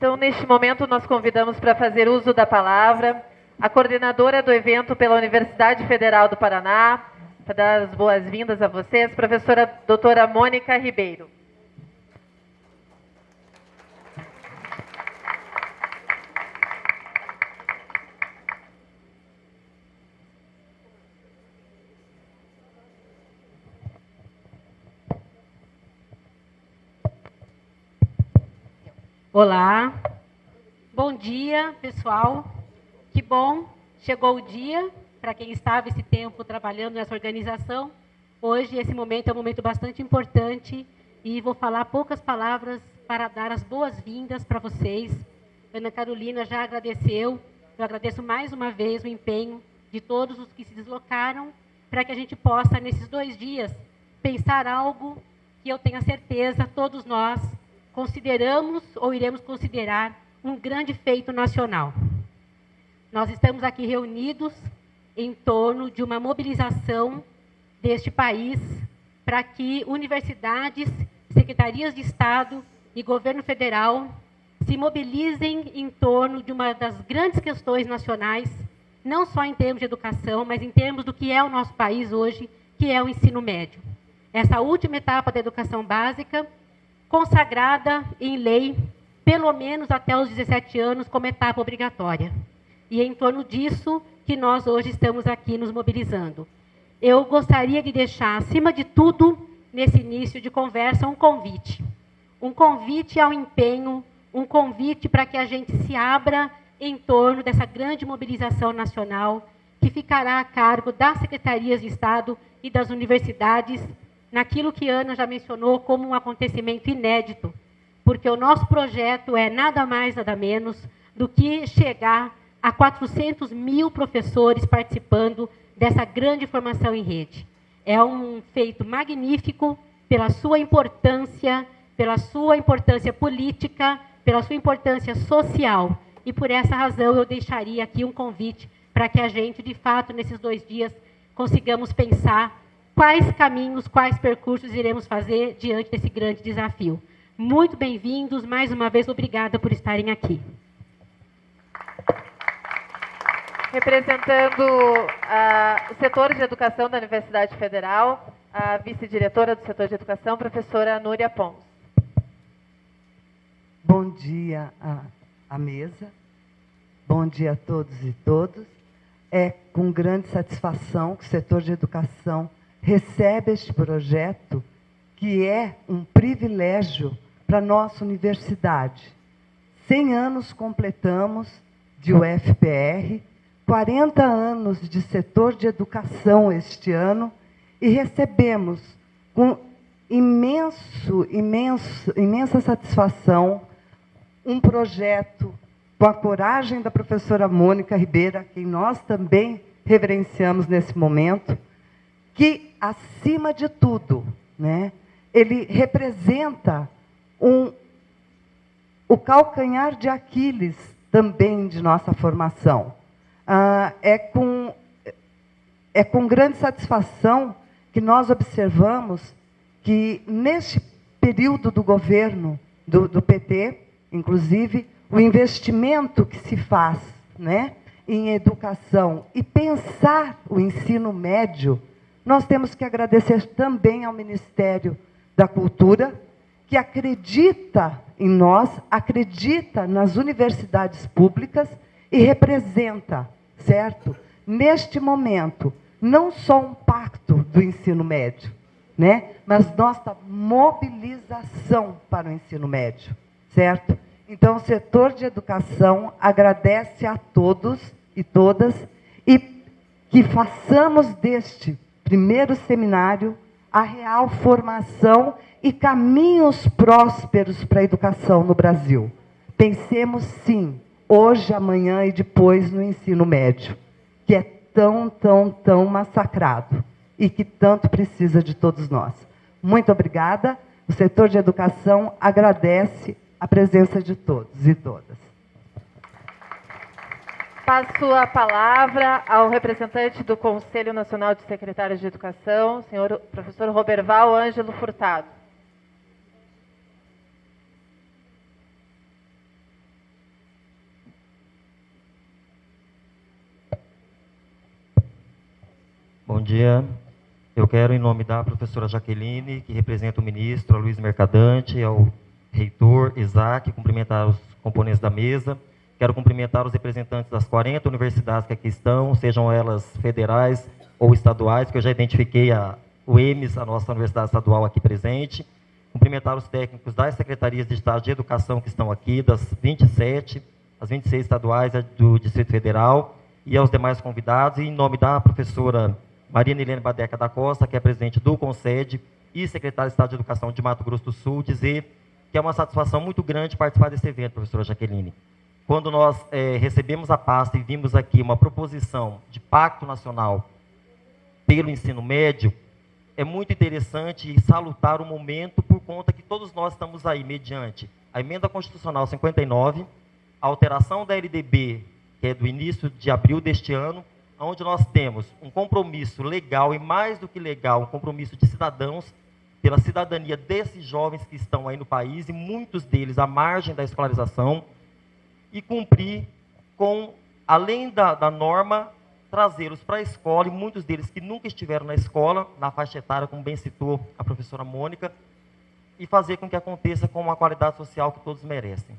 Então, neste momento, nós convidamos para fazer uso da palavra a coordenadora do evento pela Universidade Federal do Paraná, para dar as boas-vindas a vocês, professora doutora Mônica Ribeiro. Olá, bom dia, pessoal. Que bom, chegou o dia, para quem estava esse tempo trabalhando nessa organização. Hoje, esse momento é um momento bastante importante e vou falar poucas palavras para dar as boas-vindas para vocês. Ana Carolina já agradeceu, eu agradeço mais uma vez o empenho de todos os que se deslocaram para que a gente possa, nesses 2 dias, pensar algo que eu tenho a certeza, todos nós, consideramos ou iremos considerar um grande feito nacional. Nós estamos aqui reunidos em torno de uma mobilização deste país para que universidades, secretarias de Estado e governo federal se mobilizem em torno de uma das grandes questões nacionais, não só em termos de educação, mas em termos do que é o nosso país hoje, que é o ensino médio. Essa última etapa da educação básica, consagrada em lei, pelo menos até os 17 anos, como etapa obrigatória. E é em torno disso que nós hoje estamos aqui nos mobilizando. Eu gostaria de deixar, acima de tudo, nesse início de conversa, um convite. Um convite ao empenho, um convite para que a gente se abra em torno dessa grande mobilização nacional, que ficará a cargo das secretarias de Estado e das universidades, naquilo que Ana já mencionou como um acontecimento inédito, porque o nosso projeto é nada mais, nada menos do que chegar a 400 mil professores participando dessa grande formação em rede. É um feito magnífico pela sua importância política, pela sua importância social, e por essa razão eu deixaria aqui um convite para que a gente, de fato, nesses 2 dias, consigamos pensar quais caminhos, quais percursos iremos fazer diante desse grande desafio. Muito bem-vindos, mais uma vez, obrigada por estarem aqui. Representando o setor de educação da Universidade Federal, a vice-diretora do setor de educação, professora Núria Pons. Bom dia à mesa, bom dia a todos e todas. É com grande satisfação que o setor de educação recebe este projeto, que é um privilégio para a nossa universidade. 100 anos completamos de UFPR, 40 anos de setor de educação este ano, e recebemos com imensa satisfação um projeto com a coragem da professora Mônica Ribeiro, a quem nós também reverenciamos nesse momento, que, acima de tudo, né, ele representa o calcanhar de Aquiles também de nossa formação. É com grande satisfação que nós observamos que, neste período do governo do PT, inclusive, o investimento que se faz, né, em educação e pensar o ensino médio, nós temos que agradecer também ao Ministério da Cultura, que acredita em nós, acredita nas universidades públicas e representa, certo? Neste momento, não só um pacto do ensino médio, né, mas nossa mobilização para o ensino médio, certo? Então, o setor de educação agradece a todos e todas e que façamos deste primeiro seminário a real formação e caminhos prósperos para a educação no Brasil. Pensemos, sim, hoje, amanhã e depois no ensino médio, que é tão massacrado e que tanto precisa de todos nós. Muito obrigada. O setor de educação agradece a presença de todos e todas. Passo a palavra ao representante do Conselho Nacional de Secretários de Educação, senhor professor Roberval Ângelo Furtado. dia. Eu quero, em nome da professora Jaqueline, que representa o ministro, a Luiz Mercadante, ao reitor Isaac, cumprimentar os componentes da mesa. Quero cumprimentar os representantes das 40 universidades que aqui estão, sejam elas federais ou estaduais, que eu já identifiquei o EMES, a nossa universidade estadual aqui presente. Cumprimentar os técnicos das secretarias de Estado de Educação que estão aqui, das 27, as 26 estaduais do Distrito Federal, e aos demais convidados, e em nome da professora Maria Nilene Badeca da Costa, que é presidente do CONSED e secretária de Estado de Educação de Mato Grosso do Sul, dizer que é uma satisfação muito grande participar desse evento, professora Jaqueline. Quando nós recebemos a pasta e vimos aqui uma proposição de pacto nacional pelo ensino médio, é muito interessante e salutar o momento, por conta que todos nós estamos aí, mediante a Emenda Constitucional 59, a alteração da LDB, que é do início de abril deste ano, onde nós temos um compromisso legal, e mais do que legal, um compromisso de cidadãos, pela cidadania desses jovens que estão aí no país, e muitos deles à margem da escolarização, e cumprir com, além da norma, trazê-los para a escola, e muitos deles que nunca estiveram na escola, na faixa etária, como bem citou a professora Mônica, e fazer com que aconteça com uma qualidade social que todos merecem.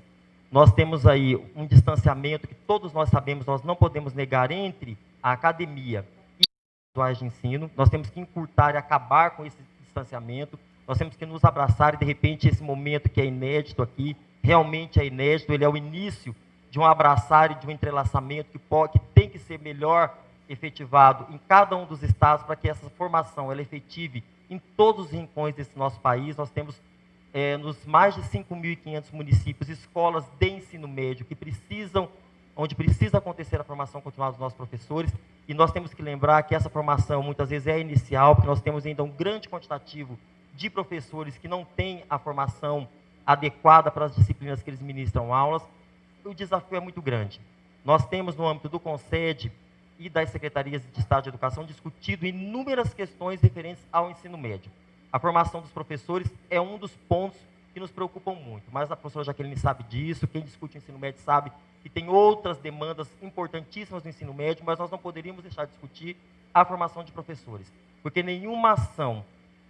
Nós temos aí um distanciamento que todos nós sabemos, nós não podemos negar, entre a academia e os atuais de ensino. Nós temos que encurtar e acabar com esse distanciamento. Nós temos que nos abraçar, e de repente esse momento que é inédito aqui, realmente é inédito, ele é o início de um abraçar e de um entrelaçamento que tem que ser melhor efetivado em cada um dos estados, para que essa formação ela efetive em todos os rincões desse nosso país. Nós temos nos mais de 5.500 municípios, escolas de ensino médio que precisam, onde precisa acontecer a formação continuada dos nossos professores, e nós temos que lembrar que essa formação muitas vezes é inicial, porque nós temos ainda um grande quantitativo de professores que não têm a formação adequada para as disciplinas que eles ministram aulas. O desafio é muito grande. Nós temos, no âmbito do CONSED e das secretarias de Estado de Educação, discutido inúmeras questões referentes ao ensino médio. A formação dos professores é um dos pontos que nos preocupam muito, mas a professora Jaqueline sabe disso, quem discute o ensino médio sabe que tem outras demandas importantíssimas do ensino médio, mas nós não poderíamos deixar de discutir a formação de professores, porque nenhuma ação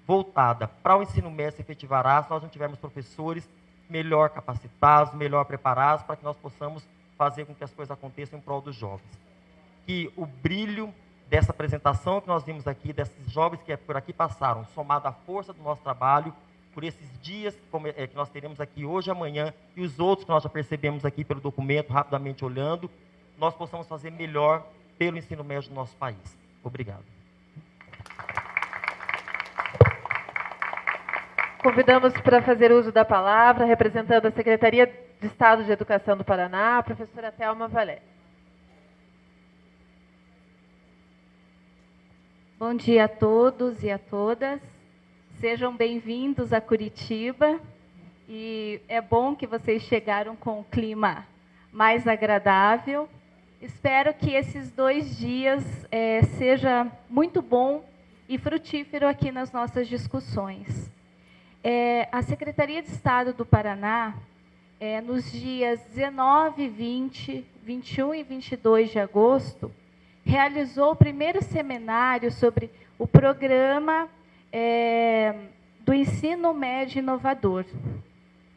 voltada para o ensino médio se efetivará se nós não tivermos professores melhor capacitados, melhor preparados, para que nós possamos fazer com que as coisas aconteçam em prol dos jovens. Que o brilho dessa apresentação que nós vimos aqui, desses jovens que por aqui passaram, somado à força do nosso trabalho, por esses dias que nós teremos aqui hoje e amanhã, e os outros que nós já percebemos aqui pelo documento, rapidamente olhando, nós possamos fazer melhor pelo ensino médio do nosso país. Obrigado. Convidamos para fazer uso da palavra, representando a Secretaria de Estado de Educação do Paraná, a professora Thelma Valério. Bom dia a todos e a todas. Sejam bem-vindos a Curitiba. E é bom que vocês chegaram com um clima mais agradável. Espero que esses 2 dias seja muito bom e frutífero aqui nas nossas discussões. A Secretaria de Estado do Paraná, nos dias 19, 20, 21 e 22 de agosto, realizou o primeiro seminário sobre o programa do ensino médio inovador.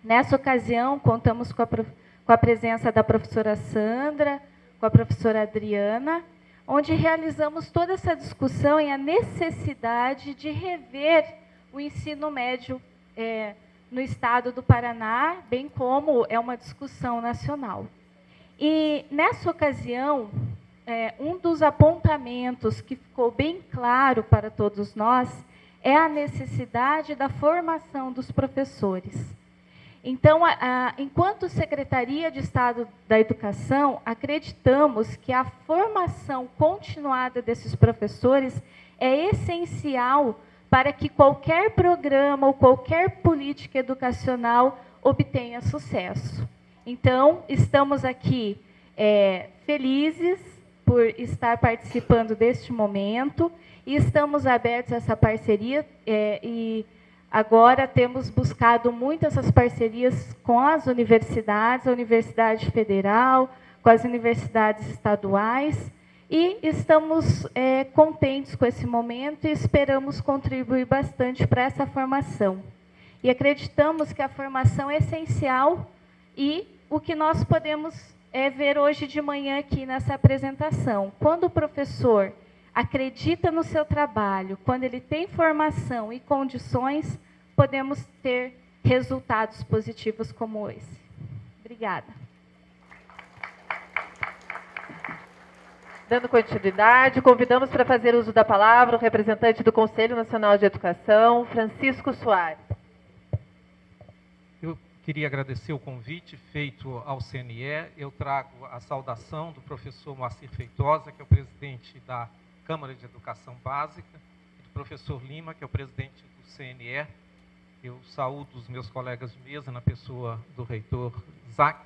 Nessa ocasião, contamos com a presença da professora Sandra, com a professora Adriana, onde realizamos toda essa discussão e a necessidade de rever o ensino médio no estado do Paraná, bem como é uma discussão nacional. E, nessa ocasião, um dos apontamentos que ficou bem claro para todos nós é a necessidade da formação dos professores. Então, enquanto Secretaria de Estado da Educação, acreditamos que a formação continuada desses professores é essencial para que qualquer programa ou qualquer política educacional obtenha sucesso. Então, estamos aqui felizes por estar participando deste momento e estamos abertos a essa parceria e agora temos buscado muito essas parcerias com as universidades, a Universidade Federal, com as universidades estaduais, E estamos contentes com esse momento e esperamos contribuir bastante para essa formação. E acreditamos que a formação é essencial e o que nós podemos ver hoje de manhã aqui nessa apresentação. Quando o professor acredita no seu trabalho, quando ele tem formação e condições, podemos ter resultados positivos como esse. Obrigada. Dando continuidade, convidamos para fazer uso da palavra o representante do Conselho Nacional de Educação, Francisco Soares. Eu queria agradecer o convite feito ao CNE. Eu trago a saudação do professor Moacir Feitosa, que é o presidente da Câmara de Educação Básica, e do professor Lima, que é o presidente do CNE. Eu saúdo os meus colegas de mesa na pessoa do reitor Isaac,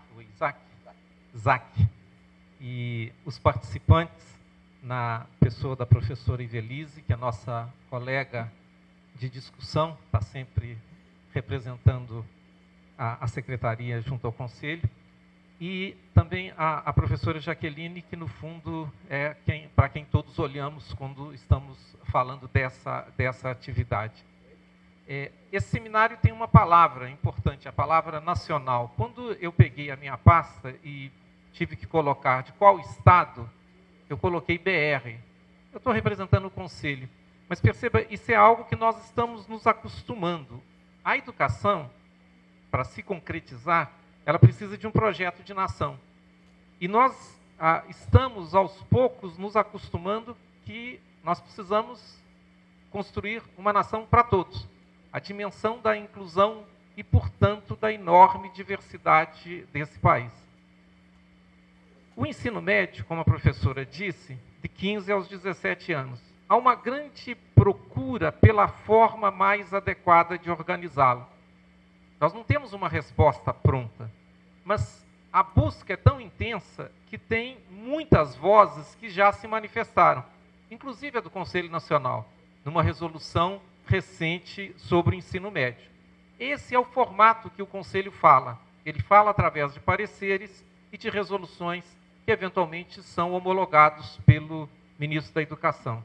e os participantes na pessoa da professora Ivelise, que é nossa colega de discussão, está sempre representando a secretaria junto ao conselho, e também a professora Jaqueline, que no fundo é para quem todos olhamos quando estamos falando dessa atividade. Esse seminário tem uma palavra importante, a palavra nacional. Quando eu peguei a minha pasta e tive que colocar de qual estado, eu coloquei BR. Eu estou representando o conselho, mas perceba, isso é algo que nós estamos nos acostumando. A educação, para se concretizar, ela precisa de um projeto de nação. E nós estamos, aos poucos, nos acostumando que nós precisamos construir uma nação para todos. A dimensão da inclusão e, portanto, da enorme diversidade desse país. O ensino médio, como a professora disse, de 15 aos 17 anos. Há uma grande procura pela forma mais adequada de organizá-lo. Nós não temos uma resposta pronta, mas a busca é tão intensa que tem muitas vozes que já se manifestaram, inclusive a do Conselho Nacional, numa resolução recente sobre o ensino médio. Esse é o formato que o Conselho fala. Ele fala através de pareceres e de resoluções que eventualmente são homologados pelo ministro da Educação.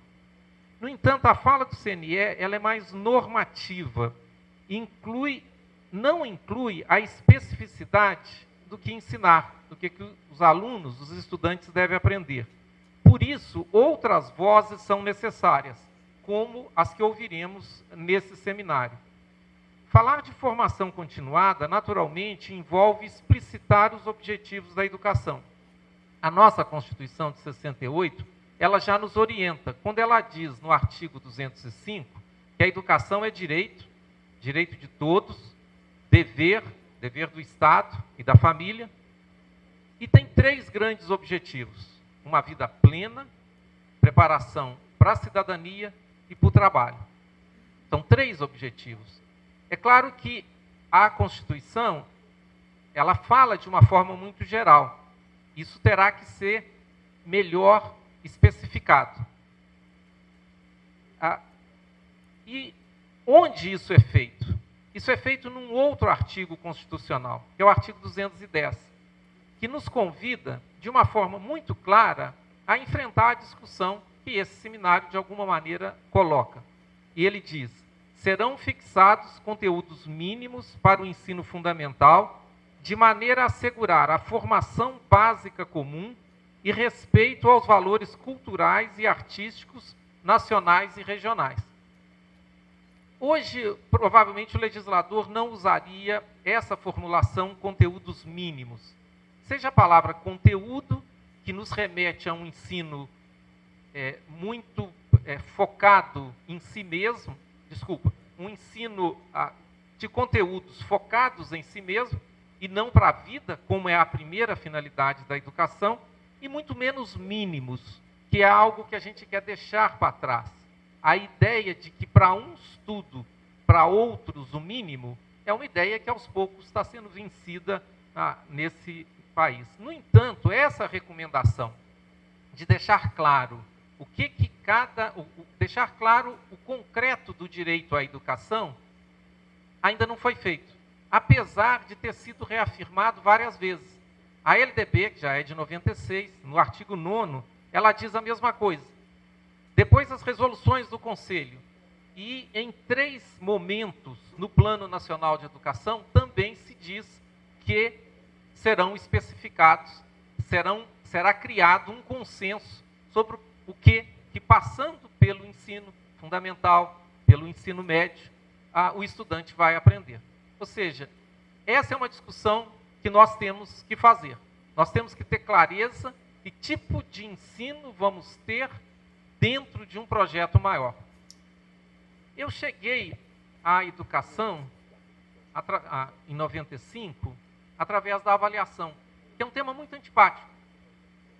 No entanto, a fala do CNE ela é mais normativa, não inclui a especificidade do que ensinar, do que os alunos, os estudantes devem aprender. Por isso, outras vozes são necessárias, como as que ouviremos nesse seminário. Falar de formação continuada, naturalmente, envolve explicitar os objetivos da educação. A nossa Constituição de 68, ela já nos orienta, quando ela diz no artigo 205, que a educação é direito de todos, dever do Estado e da família, e tem 3 grandes objetivos: uma vida plena, preparação para a cidadania e para o trabalho. São 3 objetivos. É claro que a Constituição, ela fala de uma forma muito geral. Isso terá que ser melhor especificado. E onde isso é feito? Isso é feito num outro artigo constitucional, que é o artigo 210, que nos convida, de uma forma muito clara, a enfrentar a discussão que esse seminário, de alguma maneira, coloca. E ele diz: serão fixados conteúdos mínimos para o ensino fundamental, de maneira a assegurar a formação básica comum e respeito aos valores culturais e artísticos nacionais e regionais. Hoje, provavelmente, o legislador não usaria essa formulação conteúdos mínimos. Seja a palavra conteúdo, que nos remete a um ensino muito focado em si mesmo, um ensino de conteúdos focados em si mesmo e não para a vida, como é a primeira finalidade da educação, e muito menos mínimos, que é algo que a gente quer deixar para trás. A ideia de que para uns tudo, para outros o mínimo, é uma ideia que aos poucos está sendo vencida nesse país. No entanto, essa recomendação de deixar claro deixar claro o concreto do direito à educação ainda não foi feito, apesar de ter sido reafirmado várias vezes. A LDB, que já é de 96, no artigo 9º, ela diz a mesma coisa. Depois as resoluções do Conselho. E em 3 momentos no Plano Nacional de Educação também se diz que serão especificados, será criado um consenso sobre o que passando pelo ensino fundamental, pelo ensino médio, o estudante vai aprender. Ou seja, essa é uma discussão que nós temos que fazer. Nós temos que ter clareza que tipo de ensino vamos ter dentro de um projeto maior. Eu cheguei à educação em 95 através da avaliação, que é um tema muito antipático.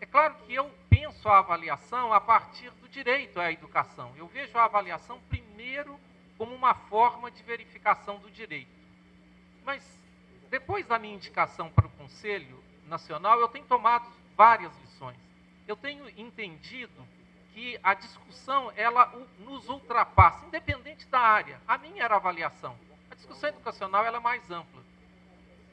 É claro que eu penso a avaliação a partir do direito à educação. Eu vejo a avaliação primeiro como uma forma de verificação do direito. Mas, depois da minha indicação para o Conselho Nacional, eu tenho tomado várias lições. Eu tenho entendido que a discussão, ela nos ultrapassa, independente da área. A minha era a avaliação. A discussão educacional, ela é mais ampla.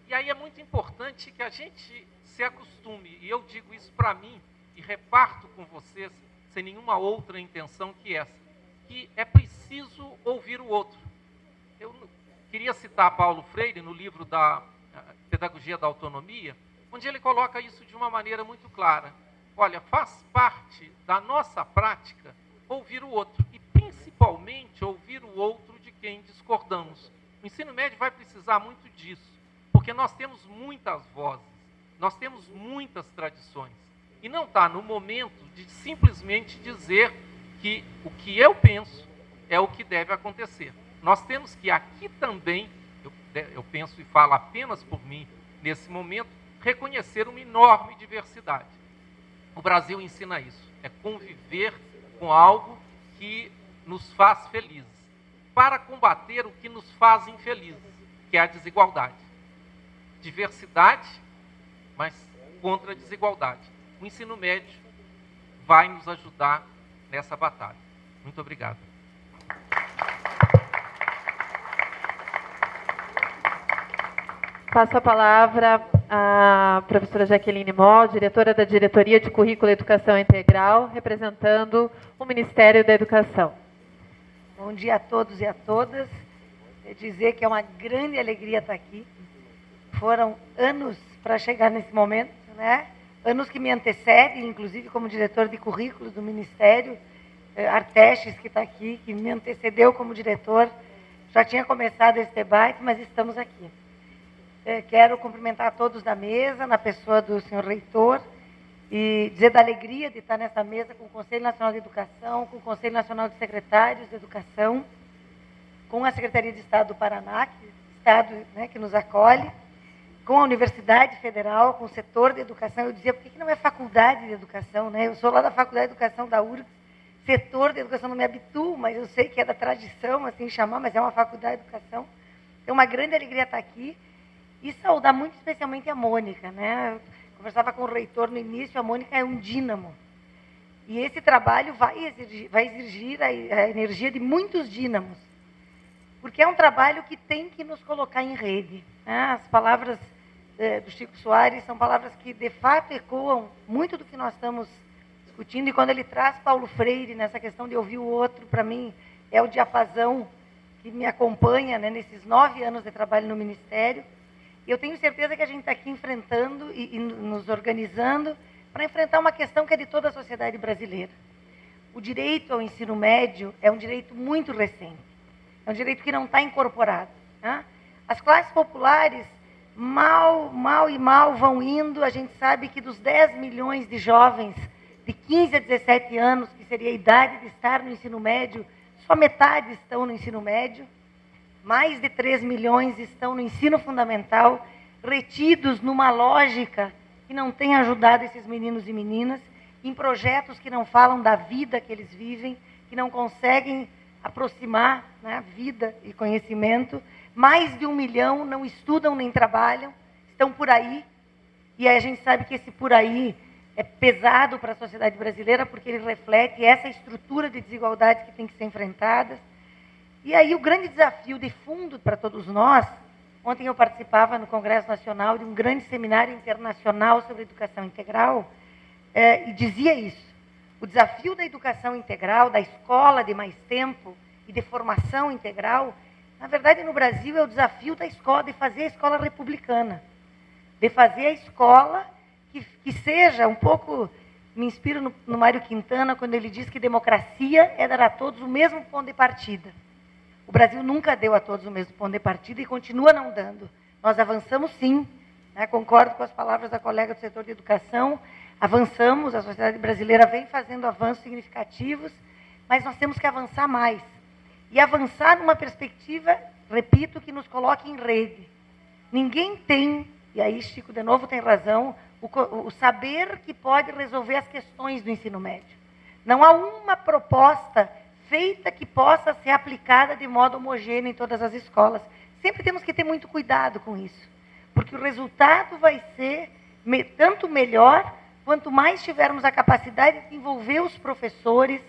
E aí é muito importante que a gente se acostume, e eu digo isso para mim, e reparto com vocês, sem nenhuma outra intenção que essa, que é preciso ouvir o outro. Eu queria citar Paulo Freire, no livro da Pedagogia da Autonomia, onde ele coloca isso de uma maneira muito clara. Olha, faz parte da nossa prática ouvir o outro, e principalmente ouvir o outro de quem discordamos. O ensino médio vai precisar muito disso, porque nós temos muitas vozes, nós temos muitas tradições, e não está no momento de simplesmente dizer que o que eu penso é o que deve acontecer. Nós temos que aqui também, eu penso e falo apenas por mim, nesse momento, reconhecer uma enorme diversidade. O Brasil ensina isso, é conviver com algo que nos faz felizes, para combater o que nos faz infelizes, que é a desigualdade. Diversidade, mas contra a desigualdade. O ensino médio vai nos ajudar nessa batalha. Muito obrigado. Passo a palavra à professora Jaqueline Moll, diretora da Diretoria de Currículo e Educação Integral, representando o Ministério da Educação. Bom dia a todos e a todas. Quero dizer que é uma grande alegria estar aqui. Foram anos para chegar nesse momento, né? Anos que me antecedem, inclusive como diretor de currículo do Ministério, Artestes, que está aqui, que me antecedeu como diretor. Já tinha começado esse debate, mas estamos aqui. Quero cumprimentar a todos da mesa, na pessoa do senhor reitor, e dizer da alegria de estar nessa mesa com o Conselho Nacional de Educação, com o Conselho Nacional de Secretários de Educação, com a Secretaria de Estado do Paraná, Estado, né, que nos acolhe, com a Universidade Federal, com o setor de educação. Eu dizia, por que não é faculdade de educação, né? Eu sou lá da Faculdade de Educação da URGS, setor de educação não me habituo, mas eu sei que é da tradição, assim, chamar, mas é uma faculdade de educação. É uma grande alegria estar aqui e saudar muito especialmente a Mônica, né? Eu conversava com o reitor no início, a Mônica é um dínamo. E esse trabalho vai exigir a energia de muitos dínamos, porque é um trabalho que tem que nos colocar em rede, né? As palavras do Chico Soares são palavras que, de fato, ecoam muito do que nós estamos discutindo, e quando ele traz Paulo Freire nessa questão de ouvir o outro, para mim, é o diapasão que me acompanha, né, nesses 9 anos de trabalho no Ministério. E eu tenho certeza que a gente está aqui enfrentando e nos organizando para enfrentar uma questão que é de toda a sociedade brasileira. O direito ao ensino médio é um direito muito recente. É um direito que não está incorporado, né? As classes populares mal vão indo. A gente sabe que dos 10 milhões de jovens de 15 a 17 anos, que seria a idade de estar no ensino médio, só metade estão no ensino médio. Mais de 3 milhões estão no ensino fundamental, retidos numa lógica que não tem ajudado esses meninos e meninas, em projetos que não falam da vida que eles vivem, que não conseguem aproximar, né, vida e conhecimento. Mais de 1 milhão não estudam nem trabalham, estão por aí, e a gente sabe que esse por aí é pesado para a sociedade brasileira, porque ele reflete essa estrutura de desigualdade que tem que ser enfrentada. E aí o grande desafio de fundo para todos nós, ontem eu participava no Congresso Nacional de um grande seminário internacional sobre educação integral, e dizia isso. O desafio da educação integral, da escola de mais tempo e de formação integral, na verdade, no Brasil, é o desafio da escola, de fazer a escola republicana, de fazer a escola que seja um pouco... Me inspiro no Mário Quintana, quando ele diz que democracia é dar a todos o mesmo ponto de partida. O Brasil nunca deu a todos o mesmo ponto de partida e continua não dando. Nós avançamos sim, né? Concordo com as palavras da colega do setor de educação, avançamos, a sociedade brasileira vem fazendo avanços significativos, mas nós temos que avançar mais. E avançar numa perspectiva, repito, que nos coloque em rede. Ninguém tem, e aí Chico de novo tem razão, o saber que pode resolver as questões do ensino médio. Não há uma proposta feita que possa ser aplicada de modo homogêneo em todas as escolas. Sempre temos que ter muito cuidado com isso, porque o resultado vai ser tanto melhor, quanto mais tivermos a capacidade de envolver os professores,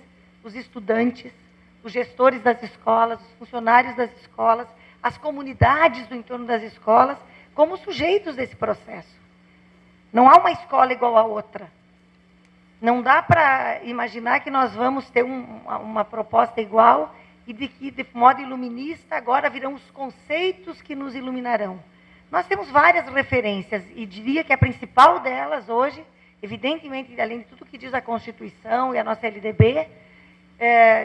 os estudantes, os gestores das escolas, os funcionários das escolas, as comunidades do entorno das escolas, como sujeitos desse processo. Não há uma escola igual a outra. Não dá para imaginar que nós vamos ter uma proposta igual e de que, de modo iluminista, agora virão os conceitos que nos iluminarão. Nós temos várias referências e diria que a principal delas hoje, evidentemente, além de tudo que diz a Constituição e a nossa LDB,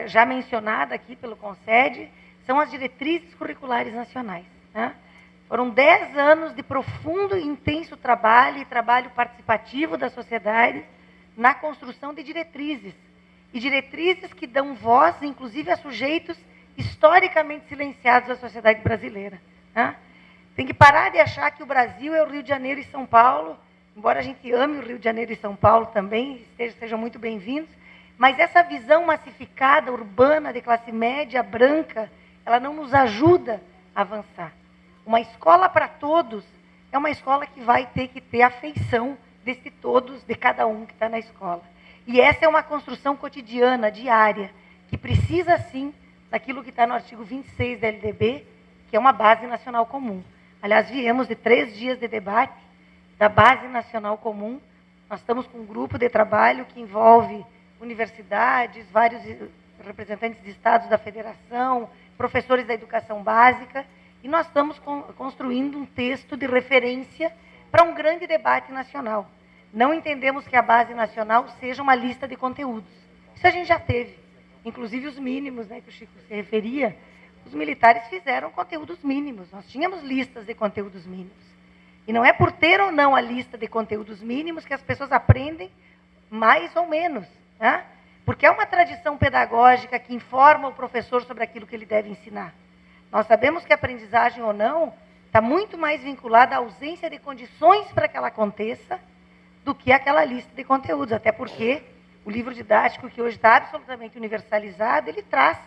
já mencionada aqui pelo Concede, são as diretrizes curriculares nacionais, né? Foram 10 anos de profundo e intenso trabalho e trabalho participativo da sociedade na construção de diretrizes. E diretrizes que dão voz, inclusive, a sujeitos historicamente silenciados da sociedade brasileira, né? Tem que parar de achar que o Brasil é o Rio de Janeiro e São Paulo, embora a gente ame o Rio de Janeiro e São Paulo também, sejam muito bem-vindos, mas essa visão massificada, urbana, de classe média, branca, ela não nos ajuda a avançar. Uma escola para todos é uma escola que vai ter que ter a afeição desse todos, de cada um que está na escola. E essa é uma construção cotidiana, diária, que precisa, sim, daquilo que está no artigo 26 da LDB, que é uma base nacional comum. Aliás, viemos de 3 dias de debate da base nacional comum. Nós estamos com um grupo de trabalho que envolve universidades, vários representantes de estados da federação, professores da educação básica, e nós estamos construindo um texto de referência para um grande debate nacional. Não entendemos que a base nacional seja uma lista de conteúdos. Isso a gente já teve. Inclusive os mínimos, né, que o Chico se referia, os militares fizeram conteúdos mínimos. Nós tínhamos listas de conteúdos mínimos. E não é por ter ou não a lista de conteúdos mínimos que as pessoas aprendem mais ou menos, né? Porque é uma tradição pedagógica que informa o professor sobre aquilo que ele deve ensinar. Nós sabemos que a aprendizagem ou não está muito mais vinculada à ausência de condições para que ela aconteça do que aquela lista de conteúdos. Até porque o livro didático, que hoje está absolutamente universalizado, ele traz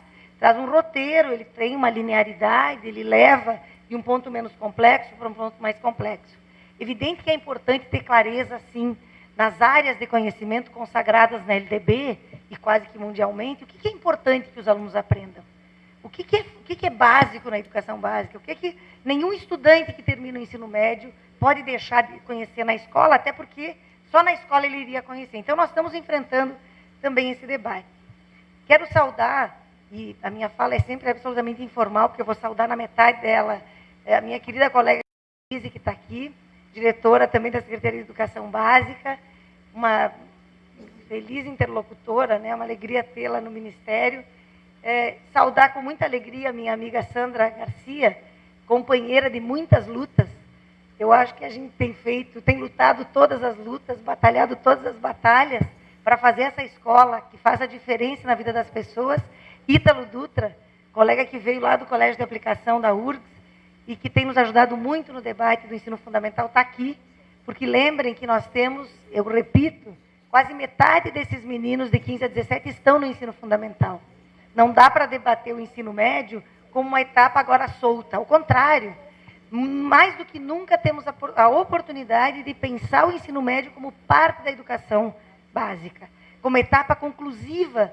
um roteiro, ele tem uma linearidade, ele leva de um ponto menos complexo para um ponto mais complexo. Evidente que é importante ter clareza, sim, nas áreas de conhecimento consagradas na LDB e quase que mundialmente, o que é importante que os alunos aprendam. O que é básico na educação básica? O que nenhum estudante que termina o ensino médio pode deixar de conhecer na escola, até porque só na escola ele iria conhecer. Então, nós estamos enfrentando também esse debate. Quero saudar, e a minha fala é sempre absolutamente informal, porque eu vou saudar na metade dela, a minha querida colega Lise, que está aqui, diretora também da Secretaria de Educação Básica, uma feliz interlocutora, né, uma alegria tê-la no Ministério. Saudar com muita alegria a minha amiga Sandra Garcia, companheira de muitas lutas. Eu acho que a gente tem lutado todas as lutas, batalhado todas as batalhas para fazer essa escola que faz a diferença na vida das pessoas. Ítalo Dutra, colega que veio lá do Colégio de Aplicação da URGS e que tem nos ajudado muito no debate do ensino fundamental, está aqui, porque lembrem que nós temos, eu repito, quase metade desses meninos de 15 a 17 estão no ensino fundamental. Não dá para debater o ensino médio como uma etapa agora solta. Ao contrário, mais do que nunca temos a oportunidade de pensar o ensino médio como parte da educação básica, como etapa conclusiva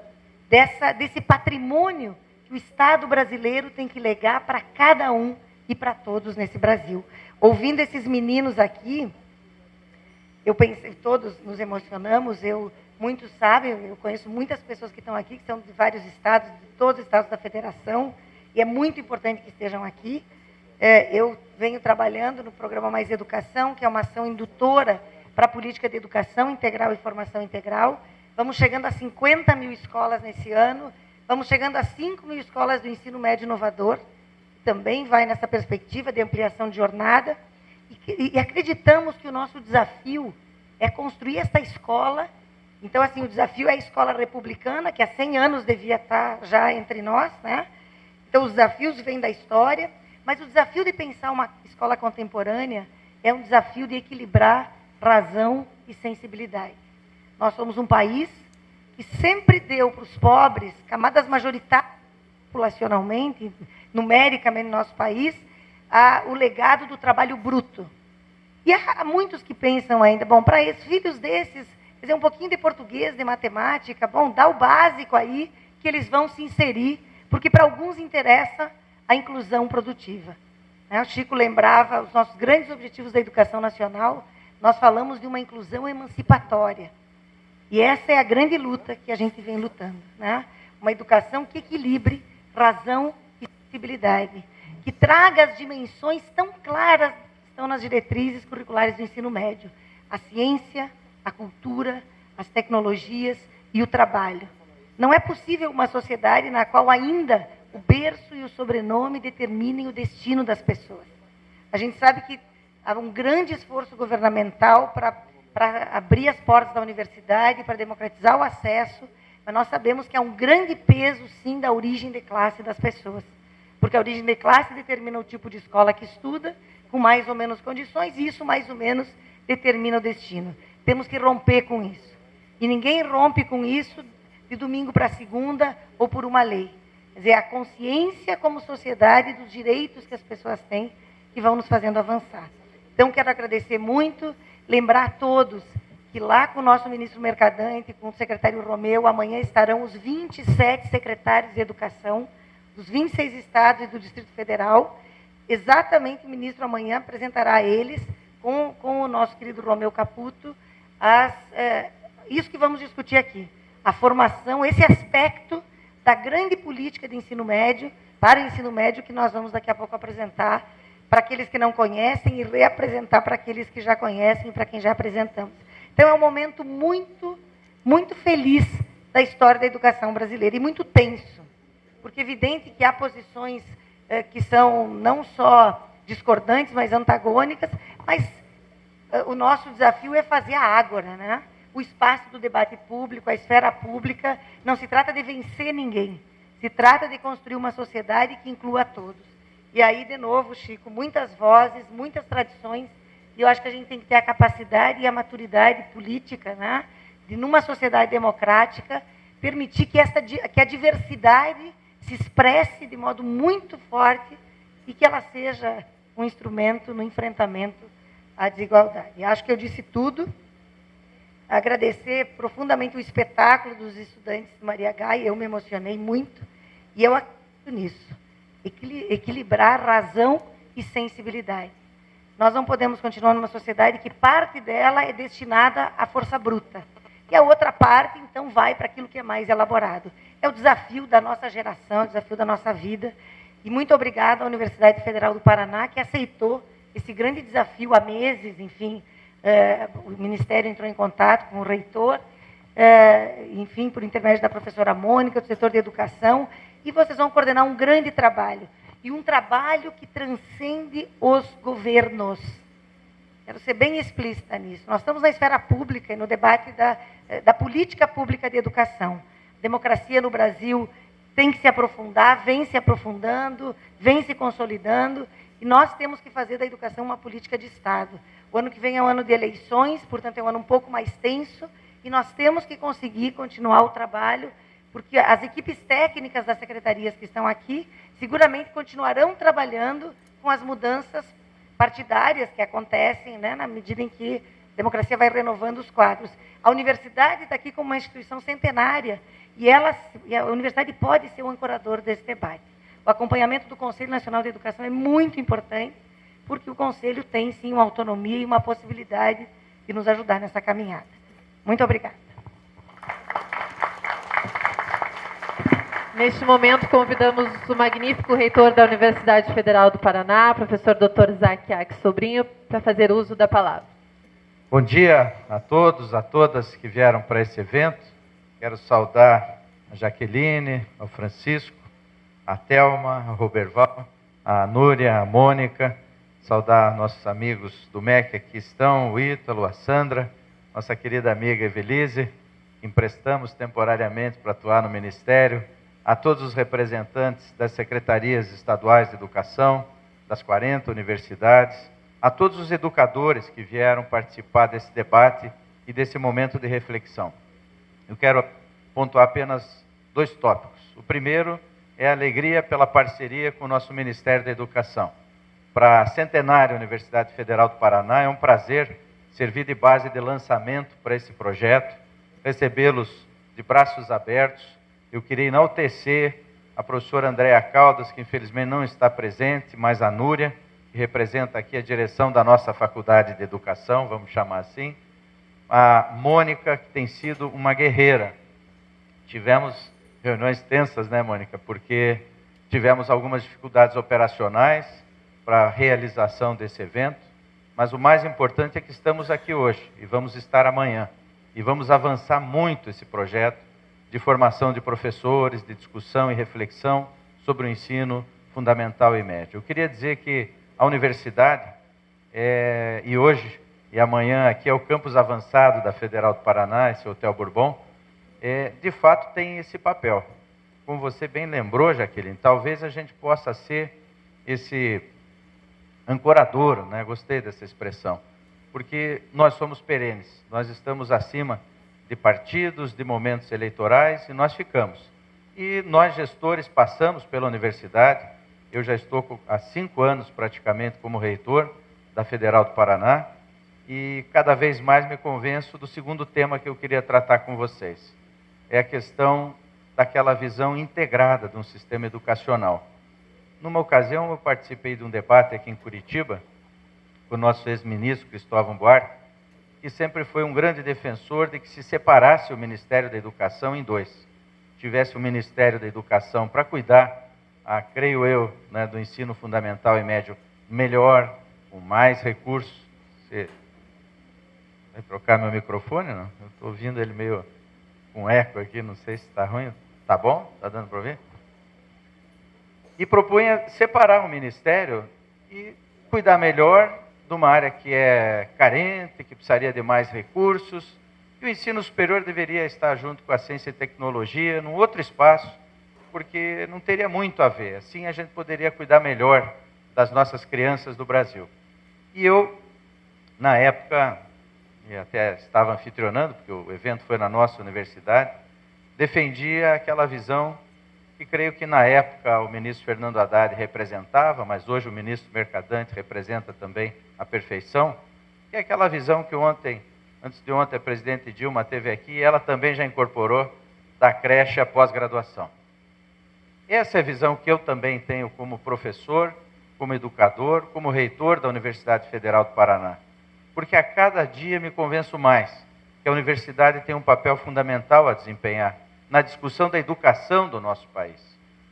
desse patrimônio que o Estado brasileiro tem que legar para cada um e para todos nesse Brasil. Ouvindo esses meninos aqui, eu pensei, todos nos emocionamos, eu muitos sabem, eu conheço muitas pessoas que estão aqui, que são de vários estados, de todos os estados da federação, e é muito importante que estejam aqui. Eu venho trabalhando no programa Mais Educação, que é uma ação indutora para a política de educação integral e formação integral. Vamos chegando a 50 mil escolas nesse ano, vamos chegando a 5 mil escolas do ensino médio inovador, que também vai nessa perspectiva de ampliação de jornada, e acreditamos que o nosso desafio é construir essa escola. Então, assim, o desafio é a escola republicana, que há 100 anos devia estar já entre nós, né? Então, os desafios vêm da história, mas o desafio de pensar uma escola contemporânea é um desafio de equilibrar razão e sensibilidade. Nós somos um país que sempre deu para os pobres, camadas majoritárias populacionalmente, numericamente no nosso país, o legado do trabalho bruto. E há muitos que pensam ainda, bom, para esses filhos desses, quer dizer, um pouquinho de português, de matemática, bom, dá o básico aí, que eles vão se inserir, porque para alguns interessa a inclusão produtiva. O Chico lembrava os nossos grandes objetivos da educação nacional, nós falamos de uma inclusão emancipatória. E essa é a grande luta que a gente vem lutando, né? Uma educação que equilibre razão e sensibilidade, que traga as dimensões tão claras que estão nas diretrizes curriculares do ensino médio, a ciência, a cultura, as tecnologias e o trabalho. Não é possível uma sociedade na qual ainda o berço e o sobrenome determinem o destino das pessoas. A gente sabe que há um grande esforço governamental para abrir as portas da universidade, para democratizar o acesso, mas nós sabemos que há um grande peso, sim, da origem de classe das pessoas. Porque a origem de classe determina o tipo de escola que estuda, com mais ou menos condições, e isso mais ou menos determina o destino. Temos que romper com isso. E ninguém rompe com isso de domingo para segunda ou por uma lei. Quer dizer, a consciência como sociedade dos direitos que as pessoas têm que vão nos fazendo avançar. Então, quero agradecer muito, lembrar a todos que lá com o nosso ministro Mercadante, com o secretário Romeu, amanhã estarão os 27 secretários de educação dos 26 estados e do Distrito Federal. Exatamente, o ministro amanhã apresentará a eles, com o nosso querido Romeu Caputo, isso que vamos discutir aqui. A formação, esse aspecto da grande política de ensino médio, para o ensino médio, que nós vamos daqui a pouco apresentar para aqueles que não conhecem e reapresentar para aqueles que já conhecem, para quem já apresentamos. Então, é um momento muito, muito feliz da história da educação brasileira e muito tenso, porque é evidente que há posições que são não só discordantes, mas antagônicas, mas o nosso desafio é fazer a ágora, né? O espaço do debate público, a esfera pública. Não se trata de vencer ninguém, se trata de construir uma sociedade que inclua todos. E aí, de novo, Chico, muitas vozes, muitas tradições, e eu acho que a gente tem que ter a capacidade e a maturidade política, né, de, numa sociedade democrática, permitir que a diversidade se expresse de modo muito forte e que ela seja um instrumento no enfrentamento à desigualdade. Eu acho que eu disse tudo. Agradecer profundamente o espetáculo dos estudantes de Maria Gaia, eu me emocionei muito, e eu acredito nisso, equilibrar razão e sensibilidade. Nós não podemos continuar numa sociedade que parte dela é destinada à força bruta, e a outra parte, então, vai para aquilo que é mais elaborado. É o desafio da nossa geração, é o desafio da nossa vida, e muito obrigada à Universidade Federal do Paraná, que aceitou esse grande desafio há meses, enfim. O Ministério entrou em contato com o reitor, enfim, por intermédio da professora Mônica, do setor de educação, e vocês vão coordenar um grande trabalho, e um trabalho que transcende os governos. Quero ser bem explícita nisso. Nós estamos na esfera pública e no debate da política pública de educação. A democracia no Brasil tem que se aprofundar, vem se aprofundando, vem se consolidando, e nós temos que fazer da educação uma política de Estado. O ano que vem é um ano de eleições, portanto é um ano um pouco mais tenso, e nós temos que conseguir continuar o trabalho, porque as equipes técnicas das secretarias que estão aqui seguramente continuarão trabalhando com as mudanças partidárias que acontecem, né, na medida em que a democracia vai renovando os quadros. A universidade está aqui como uma instituição centenária, e a universidade pode ser o ancorador desse debate. O acompanhamento do Conselho Nacional de Educação é muito importante, porque o Conselho tem, sim, uma autonomia e uma possibilidade de nos ajudar nessa caminhada. Muito obrigada. Neste momento, convidamos o magnífico reitor da Universidade Federal do Paraná, professor Dr. Isaac Aque Sobrinho, para fazer uso da palavra. Bom dia a todos, a todas que vieram para esse evento. Quero saudar a Jaqueline, ao Francisco, a Thelma, a Roberval, a Núria, a Mônica, saudar nossos amigos do MEC que aqui estão, o Ítalo, a Sandra, nossa querida amiga Evelise, que emprestamos temporariamente para atuar no Ministério, a todos os representantes das secretarias estaduais de educação, das 40 universidades, a todos os educadores que vieram participar desse debate e desse momento de reflexão. Eu quero pontuar apenas 2 tópicos. O primeiro é a alegria pela parceria com o nosso Ministério da Educação. Para a centenária Universidade Federal do Paraná, é um prazer servir de base de lançamento para esse projeto, recebê-los de braços abertos. Eu queria enaltecer a professora Andréa Caldas, que infelizmente não está presente, mas a Núria, que representa aqui a direção da nossa Faculdade de Educação, vamos chamar assim, a Mônica, que tem sido uma guerreira. Tivemos reuniões tensas, né, Mônica, porque tivemos algumas dificuldades operacionais para a realização desse evento, mas o mais importante é que estamos aqui hoje e vamos estar amanhã. E vamos avançar muito esse projeto de formação de professores, de discussão e reflexão sobre o ensino fundamental e médio. Eu queria dizer que a universidade, e hoje e amanhã aqui é o campus avançado da Federal do Paraná, esse Hotel Bourbon, de fato tem esse papel. Como você bem lembrou, Jaqueline, talvez a gente possa ser esse ancoradouro, né? Gostei dessa expressão, porque nós somos perenes, nós estamos acima de partidos, de momentos eleitorais, e nós ficamos. E nós, gestores, passamos pela universidade. Eu já estou há 5 anos, praticamente, como reitor da Federal do Paraná, e cada vez mais me convenço do segundo tema que eu queria tratar com vocês. É a questão daquela visão integrada de um sistema educacional. Numa ocasião, eu participei de um debate aqui em Curitiba, com o nosso ex-ministro Cristóvão Buarque, que sempre foi um grande defensor de que se separasse o Ministério da Educação em 2. Tivesse o Ministério da Educação para cuidar, creio eu, né, do ensino fundamental e médio melhor, com mais recursos. Você vai trocar meu microfone, não? Eu estou ouvindo ele meio com eco aqui, não sei se está ruim. Está bom? Está dando para ouvir? E propunha separar o Ministério e cuidar melhor de uma área que é carente, que precisaria de mais recursos, e o ensino superior deveria estar junto com a ciência e tecnologia, num outro espaço, porque não teria muito a ver. Assim a gente poderia cuidar melhor das nossas crianças do Brasil. E eu, na época, e até estava anfitrionando, porque o evento foi na nossa universidade, defendia aquela visão que creio que na época o ministro Fernando Haddad representava, mas hoje o ministro Mercadante representa também a perfeição, que é aquela visão que antes de ontem, a presidente Dilma teve aqui, e ela também já incorporou da creche à pós-graduação. Essa é a visão que eu também tenho como professor, como educador, como reitor da Universidade Federal do Paraná. Porque a cada dia me convenço mais que a universidade tem um papel fundamental a desempenhar na discussão da educação do nosso país.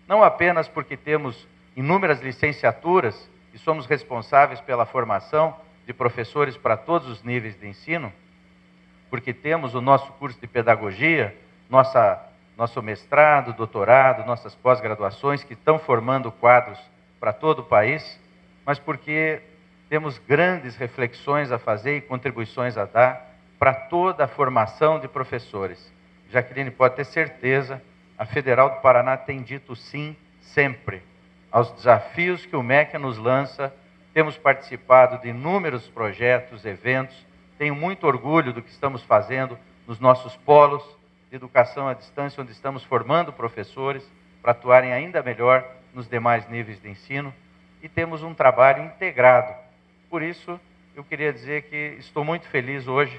Não apenas porque temos inúmeras licenciaturas e somos responsáveis pela formação de professores para todos os níveis de ensino, porque temos o nosso curso de pedagogia, nosso mestrado, doutorado, nossas pós-graduações que estão formando quadros para todo o país, mas porque temos grandes reflexões a fazer e contribuições a dar para toda a formação de professores. Jaqueline pode ter certeza, a Federal do Paraná tem dito sim sempre aos desafios que o MEC nos lança. Temos participado de inúmeros projetos, eventos. Tenho muito orgulho do que estamos fazendo nos nossos polos de educação à distância, onde estamos formando professores para atuarem ainda melhor nos demais níveis de ensino. E temos um trabalho integrado. Por isso, eu queria dizer que estou muito feliz hoje.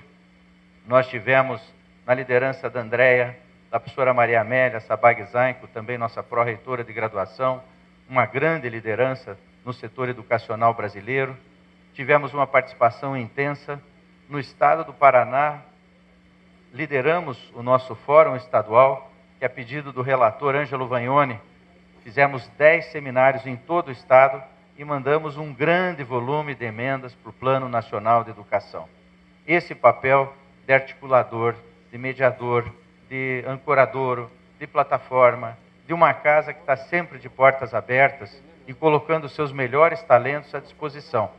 Nós tivemos, na liderança da Andréa, da professora Maria Amélia Sabag Zainco, também nossa pró-reitora de graduação, uma grande liderança no setor educacional brasileiro. Tivemos uma participação intensa no estado do Paraná, lideramos o nosso fórum estadual que, a pedido do relator Ângelo Vagnoni, fizemos 10 seminários em todo o Estado e mandamos um grande volume de emendas para o Plano Nacional de Educação. Esse papel de articulador, de mediador, de ancoradouro, de plataforma, de uma casa que está sempre de portas abertas e colocando seus melhores talentos à disposição.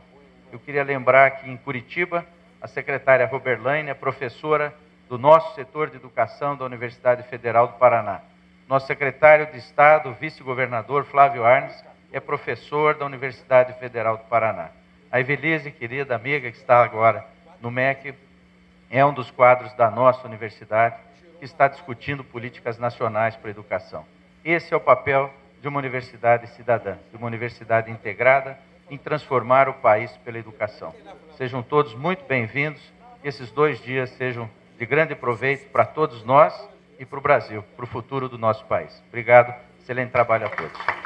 Eu queria lembrar que em Curitiba, a secretária Roberlaine é professora do nosso setor de educação da Universidade Federal do Paraná. Nosso secretário de Estado, vice-governador Flávio Arnes, é professor da Universidade Federal do Paraná. A Evelise, querida amiga que está agora no MEC, é um dos quadros da nossa universidade que está discutindo políticas nacionais para a educação. Esse é o papel de uma universidade cidadã, de uma universidade integrada em transformar o país pela educação. Sejam todos muito bem-vindos, que esses 2 dias sejam de grande proveito para todos nós e para o Brasil, para o futuro do nosso país. Obrigado, excelente trabalho a todos.